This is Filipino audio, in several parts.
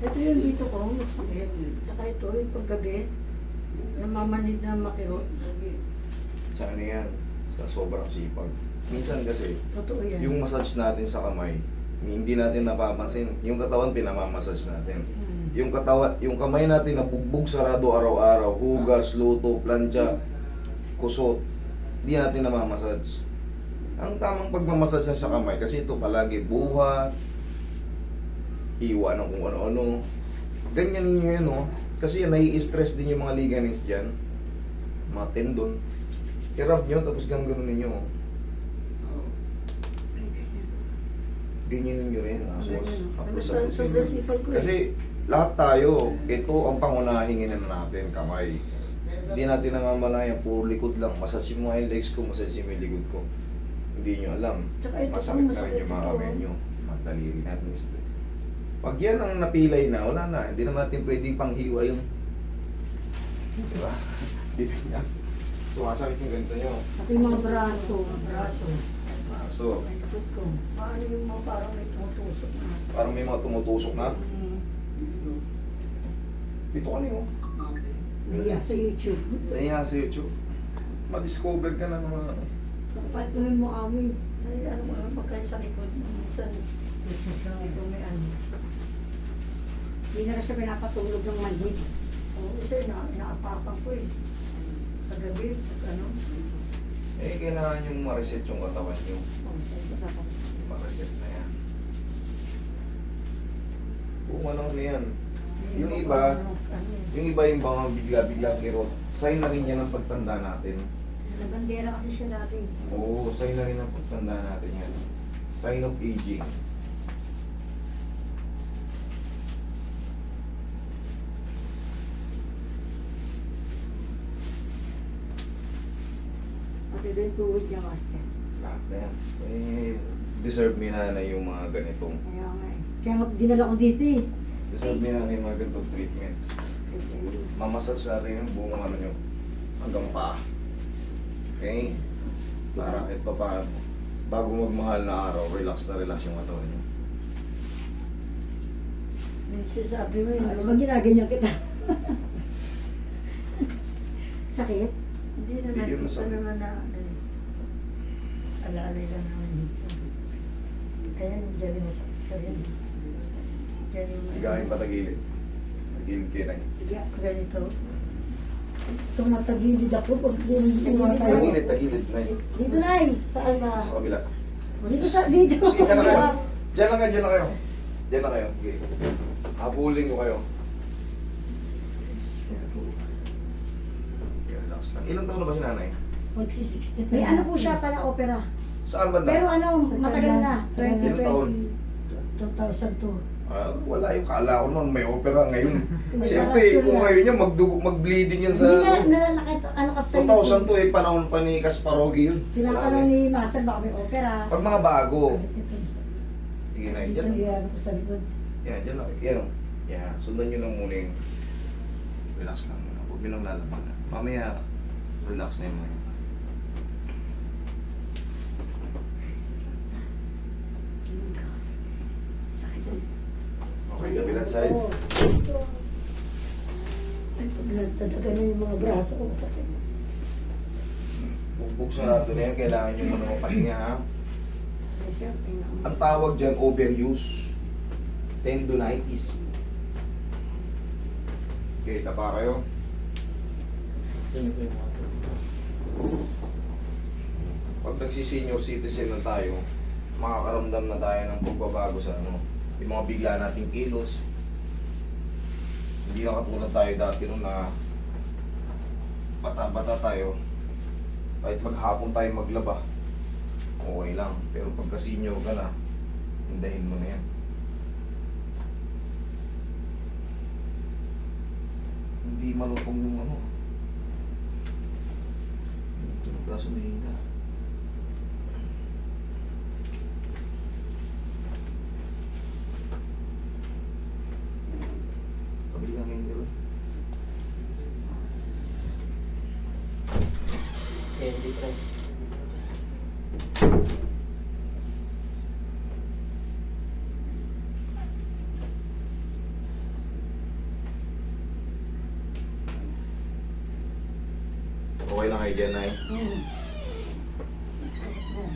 Ito yung dito ko, masakit. Saka ito, yung paggabi, namamanid na makirot. Sa ano yan? Sa sobrang sipag. Minsan kasi, Totoo yan. yung massage natin sa kamay, hindi natin napapansin. Yung katawan, pinamamassage natin. Yung katawan, yung kamay natin nabugbog sarado araw-araw, hugas, luto, plancha, kusot, hindi natin namamassage. Ang tamang pagmamassage na sa kamay, kasi ito palagi buhat, hiwa ng kung ano-ano. Ganyan ninyo yan, no? Kasi nai-stress din yung mga ligaments dyan, mga tendon. I-rub nyo, tapos ganun ninyo. Ganyan ninyo rin, tapos sa Sobrang sipag ko eh. kasi lahat tayo, ito ang pangunahing ina natin, kamay. Hindi natin namamalayan, puro likod lang. Massage mo yung legs ko, massage mo yung likod ko. Hindi nyo alam. Tsaka ito, Masakit na rin masakit yung mga ito. kamay nyo. Magdaliri natin straight. Pag yan ang napilay na, wala na. Hindi naman natin pwedeng panghiwa yung... Diba? Bibig niya. So, masakit yung ganito nyo. Pati yung mga braso. Braso. So, May likod ko. Paano yung mga parang may tumutusok na? parang may mga tumutusok na. Dito ka niyo. Naiya sa YouTube. Nahiya sa YouTube. Ma-discover ka na mga... Patuloy mo amoy. Ay, ano mo lang pagkain sa likod. Minsan, business lang ito may ano. Hindi na rin siya pinapatulog ng manhid. Oo, isa inaapakan ko eh. Sa gabi, ano. Eh, kailangan yung ma-reset yung katawan nyo. Oh, sa Ma-reset na yan. Kung ano na yan. Yung iba, yung iba yung mga bigla-bigla kirot. Sign na rin yan ang pagtanda natin. Nagandera kasi siya dati. Oo, sign na rin ang pagtanda natin yan. Sign of aging. Pati doon tuhod niya, master. Lahat na yan. Eh, deserve ni nanay yung mga ganitong. Kaya nga eh. Kaya nga dinala ko dito eh. Deserve ni nanay yung mga ganitong treatment. Kasi Mamasas natin yung buong ano nyo. Hanggang paa. Okay? Para kahit pa paano. Bago magmahal na araw, relax na relax yung katawan nyo. Minsan sabi mo yun, ano ba ginaganyan kita? Sakit? hindi naman, Hindi yun ano masakit. naman na, ano eh. Alalay lang naman dito. Kaya nandiyan rin masakit ka rin. Diyan yung Higahin pa tagilid. Tagilid kayo na yun. ganito. Tumatagilid ako pag tumatagilid. Tagilid, tagilid na yun. Dito na eh. Saan ba? Sa kabila. Dito sa dito. Sige, dyan lang kayo. Dyan lang kayo, dyan lang kayo. Dyan lang kayo. Okay. Habulin ko kayo. Okay, relax lang. Ilang taon na ba si nanay? Magsi-60. May ano po siya pala opera. Saan banda? Pero ano, Sa matagal na. Tiyan na. Ilang taon? 2002. Wala yung kala ko noon may opera ngayon. May Siyempre, operasyon kung na. ngayon yan, mag-bleeding yan sa... Hindi na nakita, ano kasi. 2002 eh, panahon pa ni Kasparogi yun. Tinatanong ni Master baka may opera. Pag mga bago, sige na yun, Ito dyan. yan ko sa likod. Yan, dyan lang. Yan, o. Yan, sundan nyo lang muna yung... Relax lang muna. Huwag nyo lang lalabanan. Mamaya, relax na yung mga yun. Sakit yun. Okay, kabilang side. Ay, pag nagtadaga na yung mga braso ko, masakit. Buksan natin na yan, kailangan nyo muna mapahinga ha. Kasi Ang tawag dyan, overuse. Tendonitis. Okay, tapa kayo. Pag nagsi-senior citizen na tayo, makakaramdam na tayo ng pagbabago sa ano, yung mga bigla nating kilos. Hindi na katulad tayo dati nung na bata-bata tayo. Kahit maghapon tayo maglaba, okay lang. Pero pagka senior ka na, hindahin mo na yan. Hindi malutong yung ano. Tunog ka sumihina. Pabili ka ngayon, diba? Candy Crush. Okay lang kayo dyan, Nay.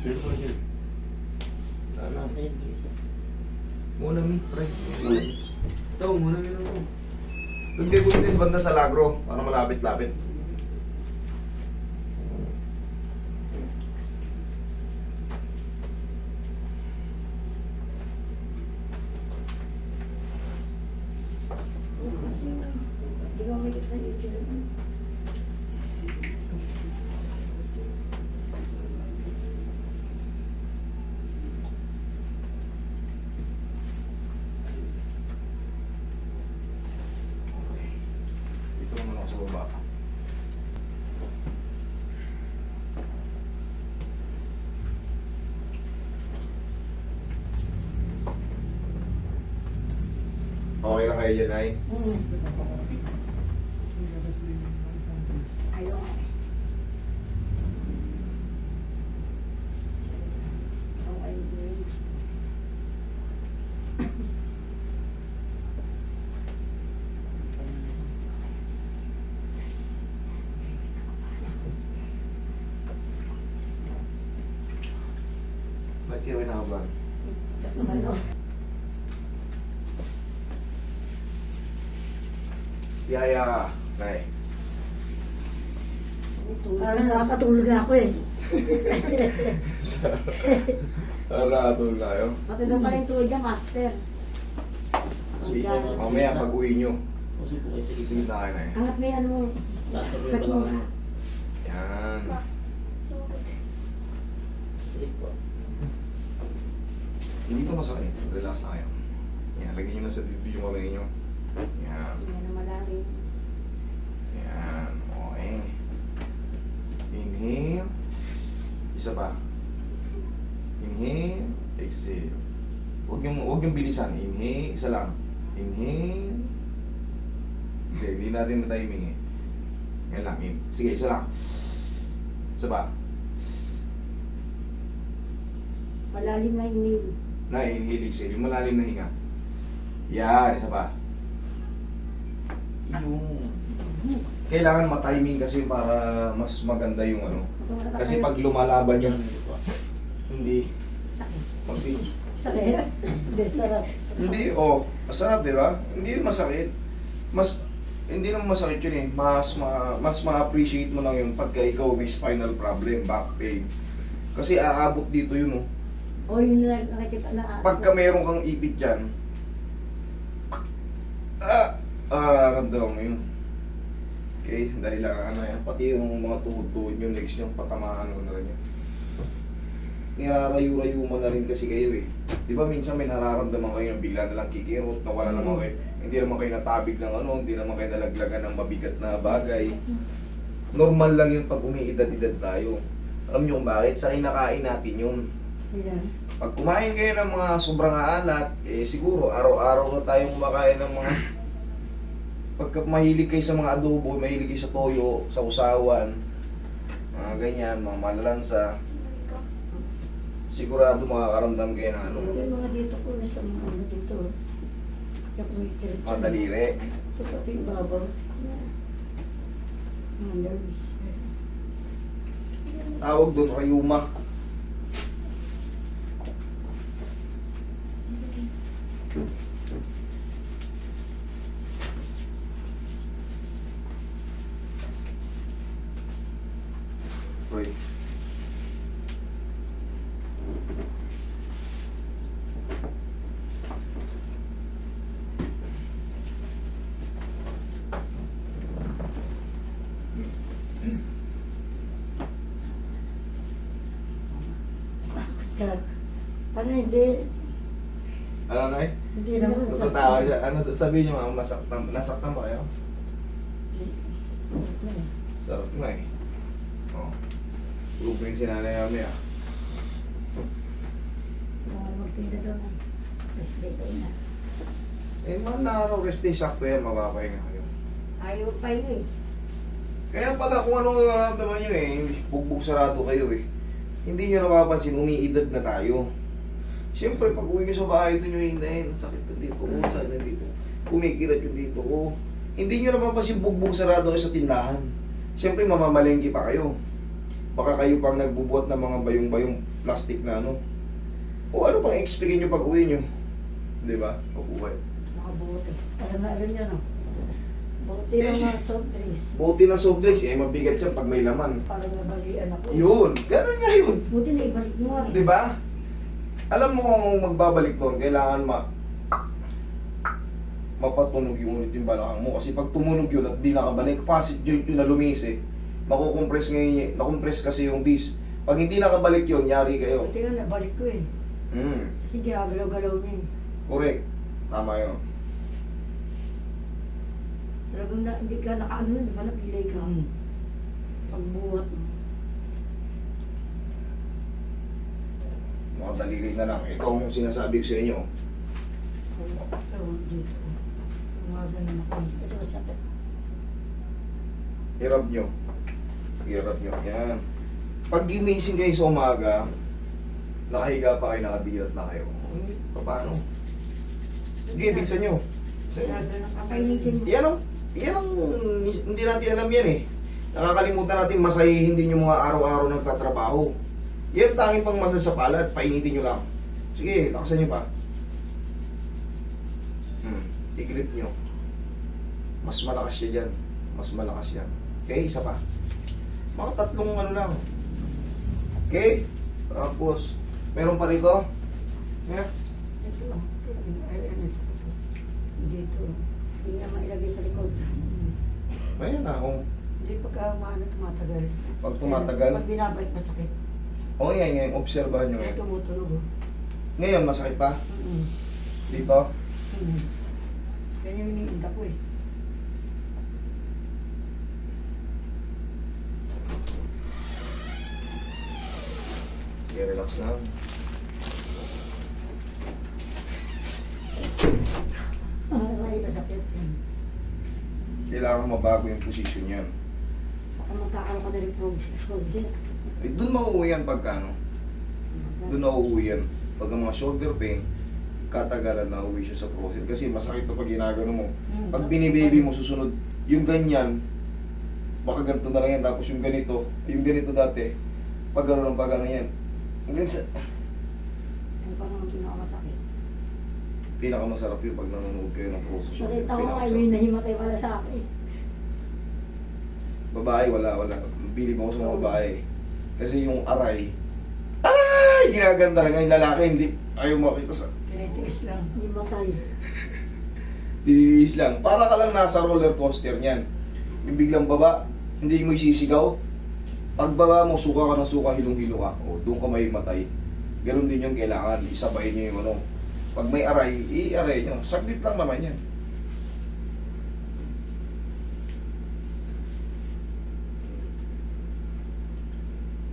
Pero ko dyan. Lala. Muna mi, pre. Ito, muna mi lang ko. Lagay ko din banda sa lagro para malapit-lapit. Kasi, di ba may sa YouTube? Dito naman ako sa baba. Okay lang kayo dyan, Nay. Ayaw. Okay, good. Ba't kayo kinakabahan? Ano? Yaya, Nay. Parang nakakatulog na ako eh. Nakakatulog na kayo. Matulog pa rin tulog niya, master. Sige, mamaya pag uwi nyo. Kasi po kayo sa isip. Sige na kayo, Nay. Angat may ano mo. Sasabi pa lang ano. Yan. Straight po. Hindi to masakit. Relax na kayo. Yan, lagyan nyo na sa dito yung kamay nyo. Yan. Hindi na malalim. Yan. Okay. Inhale. Isa pa. Inhale. Exhale. Huwag yung bilisan. Inhale. Isa lang. Inhale. Hindi natin na-timing eh. Yan lang. Sige, isa lang. Isa pa. Malalim na inhale. Na inhale, exhale. Yung malalim na hinga. Yan. Isa pa. Yung... Kailangan ma-timing kasi para mas maganda yung ano. Kasi pag lumalaban yun, hindi. Sakit. Magti. Sakit. Hindi, sarap. Hindi, masarap, di ba? Hindi yun masakit. Hindi naman masakit yun eh. Mas ma-appreciate mo lang yun pagka ikaw may spinal problem, back pain. Kasi aabot dito yun, oh. O yun na nakikita na. Pagka meron kang ipit dyan, ramdaman mo yun. Okay, dahil lang ano yan, pati yung mga tuhod-tuhod yung legs nyo, patamaan mo na rin yun. Nirarayo-rayo mo na rin kasi kayo eh. Di ba minsan may nararamdaman kayo na bigla na lang kikirot, nawala naman kayo, hindi naman kayo natabig ng ano, hindi naman kayo nalaglagan ng mabigat na bagay. Normal lang yun pag umiidad-idad tayo. Alam nyo kung bakit? Sa kinakain natin yun. Ayan. Pag kumain kayo ng mga sobrang alat, siguro araw-araw na tayong kumakain ng mga... Pagka mahilig kayo sa mga adobo, mahilig kayo sa toyo, sa usawan, mga ganyan, mga malalansa, sigurado makakaramdam kayo ng ano, Yung mga dito ko, sa mga ano dito. Kaya kumikirit. mga daliri. Ito pati yung babaw. Mga nerves. Tawag doon, rayuma. Roy. Ano hindi? Ano na eh? Hindi naman sa... Tatawa siya. Ano sabihin niyo mga nasaktan ba kayo? Sarap nga eh. Oh. Lupin si nanay namin ah. Mga magpinda doon. Rest day daw na. Man na araw rest day, sakto yan, mapapahinga kayo. Ayaw pa yun eh. Kaya pala kung anong nararamdaman nyo bugbog sarado kayo eh. Hindi nyo napapansin, umiidad na tayo. Siyempre, pag uwi nyo sa bahay, ito nyo hindahin, sakit na dito ko, sakit na dito. Kumikirat yung dito ko. Hindi nyo napapansin bugbog sarado kayo sa tindahan. Siyempre mamamalengke pa kayo. Baka kayo pang nagbubuhat ng mga bayong-bayong plastic na ano. O ano pang expectin nyo pag uwi nyo? Di ba? Pag-uwi. Nakabuti. Alam na alam niya, no? Buti Yes. ng mga soft drinks. Buti ng soft drinks, eh mabigat yan pag may laman. Parang nabalian ako. Yun, ganun nga yun. Buti na ibalik mo nga. Di ba? Alam mo kung magbabalik doon, kailangan mapatunog yung ulit yung balakang mo. Kasi pag tumunog yun at di nakabalik, facet joint yun na lumisi, makukompress ngayon, nakompress kasi yung disc. Pag hindi nakabalik yun, yari kayo. Buti nga nabalik ko eh. Kasi ginagalaw-galaw niya eh. Correct. Tama yun. Talagang na, hindi ka nakaano, di ba napilay ka? Pagbuhat mo. Mga daliri na lang. Ito ang sinasabi ko sa inyo. Ito, dito. Umaga na ako. Ito masakit. Hirap nyo. Hirap nyo. Yan. Pag gimising kayo sa umaga, nakahiga pa kayo, nakadilat na kayo. Paano? Sige, bigsan nyo. Umaga na ako. Painitin mo. Yan ang hindi natin alam yan eh. Nakakalimutan natin masahihin din yung mga araw-araw nagtatrabaho. Yan tanging pang masal sa palad, painitin nyo lang. Sige, lakasan nyo pa. I-grip nyo. Mas malakas siya dyan. Mas malakas yan. Okay, isa pa. Mga tatlong ano lang. Okay? Tapos, meron pa rito. Yeah. Ito lang. Ay, ano sa ito. Dito. Hindi na mailagay sa likod. Ayan na, kung Hindi pagka maano tumatagal. pag tumatagal. Pag binabalik masakit. O yan, ngayon, obserbahan nyo Kaya ngayon. tumutunog. Oh. Ngayon, masakit pa? Mm. Dito? Mm. Kaya yung iniinda ko eh. Okay, relax lang. Ay, masakit. Kailangan mabago yung position yan. Baka magkakaroon ka na rin project. Eh, doon mauuwi yan pagka ano. Doon mauuwi yan. Pag ang mga shoulder pain, katagalan na uwi siya sa frozen. Kasi masakit na pag ginagano mo. Pag binibaby mo, susunod, yung ganyan, baka ganito na lang yan. Tapos yung ganito dati, pag gano'n ng pag ano yan. Hanggang sa, Ano pa naman pinakamasakit? pinakamasarap yun pag nanonood kayo ng frozen shoulder. Nakita ko nga, Pinakamasarap. may nahimatay pala sa akin. Babae, wala. Bilib ako sa mga babae. Kasi yung aray, ginaganda talaga yung lalaki, hindi ayaw makita sa Tinitiis lang. Himatay. dinilis lang. Para ka lang nasa roller coaster niyan. Yung biglang baba, hindi mo isisigaw. Pag baba mo, suka ka ng suka, hilong-hilo ka. O, doon ka may matay. Ganon din yung kailangan. Isabay niyo yung ano. Pag may aray, i-aray nyo. Saglit lang naman yan.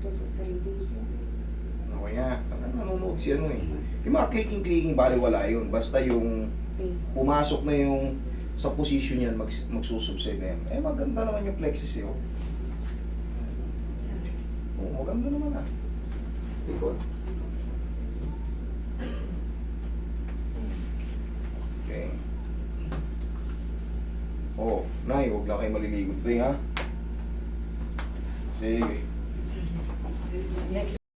Tutok 3 days yan. Ako nga, nanonood si ano eh. Yung mga clicking-clicking, bali wala yun. Basta yung Okay. pumasok na yung sa position yan, magsusubside na yan. Eh, maganda naman yung plexus eh. Oh. Oo, maganda naman ah. Likod. Okay. Oh, Nay, huwag lang kayo maliligot. Ting ha? Sige. Next.